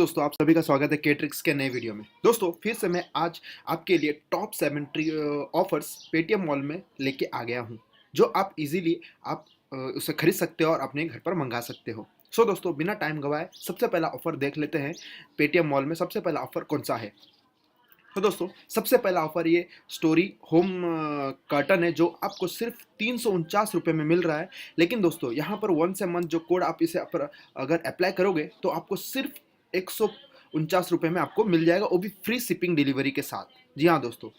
दोस्तों, आप सभी का स्वागत है KTRICKS के नए वीडियो में। दोस्तों, फिर से मैं आज आपके लिए टॉप 7 ऑफर्स पेटीएम मॉल में लेके आ गया हूं, जो आप इजीली उसे खरीद सकते हो और अपने घर पर मंगा सकते हो। दोस्तों, बिना टाइम गवाए सबसे पहला ऑफर देख लेते हैं। पेटीएम मॉल में सबसे पहला ऑफर कौन सा है? दोस्तों, सबसे पहला ऑफर ये स्टोरी होम कर्टन है, जो आपको सिर्फ 349 रुपये में मिल रहा है। लेकिन दोस्तों, यहाँ पर वंस ए मंथ जो कोड आप इसे अगर अप्लाई करोगे तो आपको सिर्फ 149 रुपये में आपको मिल जाएगा, वो भी फ्री शिपिंग डिलीवरी के साथ। जी हाँ दोस्तों,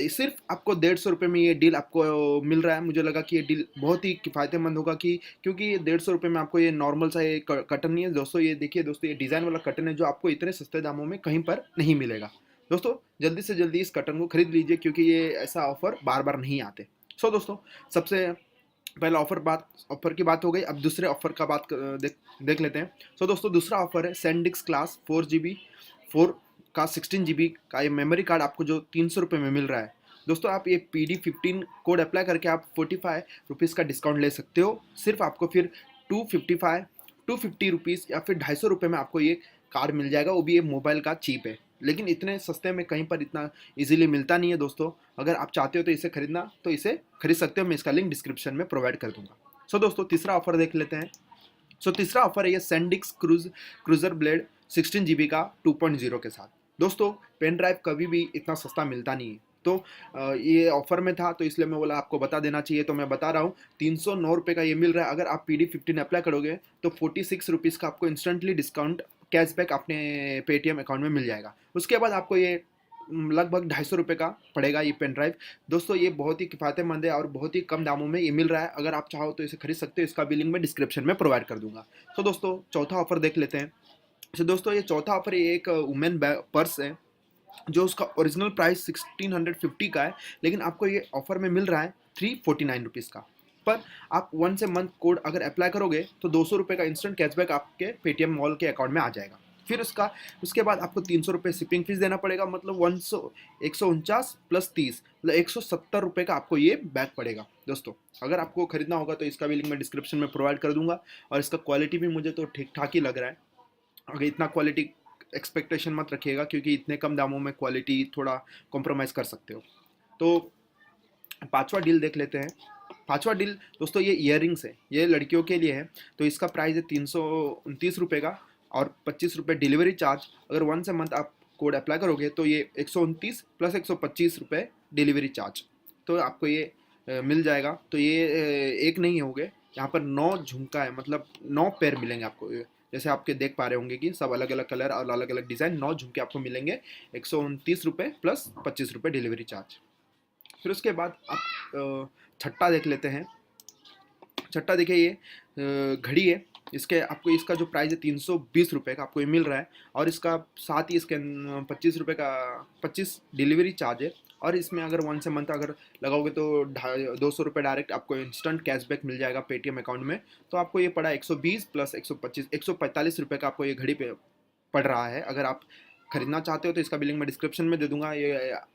सिर्फ आपको 150 रुपये में ये डील आपको मिल रहा है। मुझे लगा कि ये डील बहुत ही किफ़ायतेमंद होगा क्योंकि ये 150 रुपये में आपको ये नॉर्मल सा ये कर्टन नहीं है दोस्तों। ये देखिए दोस्तों, ये डिज़ाइन वाला कर्टन है जो आपको इतने सस्ते दामों में कहीं पर नहीं मिलेगा। दोस्तों, जल्दी से जल्दी इस कर्टन को खरीद लीजिए क्योंकि ये ऐसा ऑफर बार बार नहीं आते। दोस्तों, सबसे पहला ऑफर की बात हो गई। अब दूसरे ऑफर का देख लेते हैं। दोस्तों, दूसरा ऑफर है सैंडिस्क क्लास 4GB 4 का 16GB का ये मेमोरी कार्ड आपको जो 300 रुपये में मिल रहा है। दोस्तों, आप ये PD15 कोड अप्लाई करके आप 45 रुपीज़ का डिस्काउंट ले सकते हो। सिर्फ आपको फिर 250 रुपीज़ या फिर 250 रुपये में आपको ये कार्ड मिल जाएगा, वो भी ये मोबाइल का चिप है। लेकिन इतने सस्ते में कहीं पर इतना इजीली मिलता नहीं है दोस्तों। अगर आप चाहते हो तो इसे खरीदना तो इसे खरीद सकते हो। मैं इसका लिंक डिस्क्रिप्शन में प्रोवाइड कर दूंगा। दोस्तों, तीसरा ऑफर देख लेते हैं। तीसरा ऑफर है ये सैंडिस्क क्रूजर ब्लेड 16GB का 2.0 के साथ। दोस्तों, पेन ड्राइव कभी भी इतना सस्ता मिलता नहीं है, तो ये ऑफर में था तो इसलिए मैं बोला आपको बता देना चाहिए, तो मैं बता रहा हूँ। 309 रुपये का ये मिल रहा है। अगर आप PD15 अप्लाई करोगे तो 46 रुपीज़ का आपको इंस्टेंटली डिस्काउंट कैशबैक अपने पेटीएम अकाउंट में मिल जाएगा। उसके बाद आपको ये लगभग 250 रुपये का पड़ेगा ये पेन ड्राइव। दोस्तों, ये बहुत ही किफ़ायतेमंद है और बहुत ही कम दामों में ये मिल रहा है। अगर आप चाहो तो इसे खरीद सकते हो। इसका भी लिंक मैं डिस्क्रिप्शन में प्रोवाइड कर दूंगा। दोस्तों, चौथा ऑफर देख लेते हैं। दोस्तों, ये चौथा ऑफर ये एक वुमेन पर्स है, जो उसका ओरिजिनल प्राइस 1650 का है, लेकिन आपको ये ऑफर में मिल रहा है 349 रुपीज़ का। पर आप वंस ए मंथ कोड अगर अप्लाई करोगे तो 200 रुपये का इंस्टेंट कैशबैक आपके पेटीएम मॉल के अकाउंट में आ जाएगा। फिर उसके बाद आपको 300 रुपये शिपिंग फीस देना पड़ेगा, मतलब 149 प्लस 30 मतलब 170 रुपये का आपको ये बैक पड़ेगा। दोस्तों, अगर आपको खरीदना होगा तो इसका भी लिंक मैं डिस्क्रिप्शन में प्रोवाइड कर दूंगा। और इसका क्वालिटी भी मुझे तो ठीक ठाक ही लग रहा है। अगर इतना क्वालिटी एक्सपेक्टेशन मत रखिएगा, क्योंकि इतने कम दामों में क्वालिटी थोड़ा कॉम्प्रोमाइज़ कर सकते हो। तो पांचवा डील देख लेते हैं। पांचवा डील दोस्तों, ये ईयररिंग्स है, ये लड़कियों के लिए है। तो इसका प्राइस है 329 रुपये का और 25 रुपये डिलीवरी चार्ज। अगर वंस ए मंथ आप कोड अप्लाई करोगे तो ये 129 प्लस 125 रुपये डिलीवरी चार्ज, तो आपको ये मिल जाएगा। तो ये एक नहीं हो गए, यहाँ पर 9 झुमका है, मतलब 9 पेयर मिलेंगे आपको। जैसे आपके देख पा रहे होंगे कि सब अलग अलग कलर और अलग अलग डिज़ाइन, 9 झुमके आपको मिलेंगे 129 रुपये प्लस 25 रुपये डिलीवरी चार्ज। फिर उसके बाद आप छठा देख लेते हैं। छठा देखिए, ये घड़ी है। इसका जो प्राइस है 320 रुपये का आपको ये मिल रहा है, और इसका साथ ही इसके 25 रुपये का 25 डिलीवरी चार्ज है। और इसमें अगर वंस ए मंथ अगर लगाओगे तो 200 रुपये डायरेक्ट आपको इंस्टेंट कैशबैक मिल जाएगा पेटीएम अकाउंट में। तो आपको ये पड़ा 120 प्लस 125 145 रुपये का आपको ये घड़ी पे पड़ रहा है। अगर आप खरीदना चाहते हो तो इसका भी लिंक मैं डिस्क्रिप्शन में दे दूंगा। ये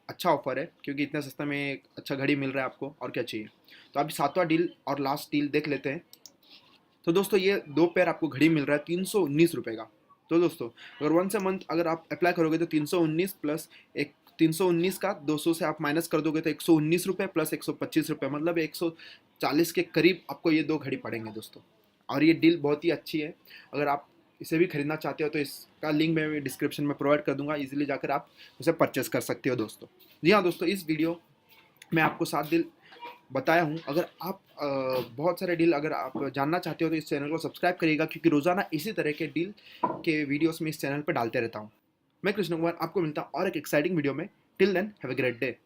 अच्छा ऑफर है क्योंकि इतने सस्ते में एक अच्छा घड़ी मिल रहा है आपको, और क्या चाहिए। तो अभी सातवां डील और लास्ट डील देख लेते हैं। तो दोस्तों, ये 2 पेयर आपको घड़ी मिल रहा है 319 रुपये का। तो दोस्तों, अगर वंस ए मंथ अगर आप अप्लाई करोगे तो 319 प्लस 319 का 200 से आप माइनस कर दोगे तो 119 रुपये प्लस 125 रुपये, मतलब 140 के करीब आपको ये 2 घड़ी पड़ेंगे दोस्तों। और ये डील बहुत ही अच्छी है। अगर आप इसे भी खरीदना चाहते हो तो इसका लिंक मैं डिस्क्रिप्शन में प्रोवाइड कर दूंगा। इजीली जाकर आप उसे परचेस कर सकते हो दोस्तों। जी हाँ दोस्तों, इस वीडियो में आपको 7 डील बताया हूँ। अगर आप बहुत सारे डील अगर आप जानना चाहते हो तो इस चैनल को सब्सक्राइब करिएगा, क्योंकि रोज़ाना इसी तरह के डील के वीडियोस में इस चैनल पर डालते रहता हूँ। मैं कृष्ण कुमार आपको मिलता हूँ और एक एक्साइटिंग वीडियो में। Till then, have a great day.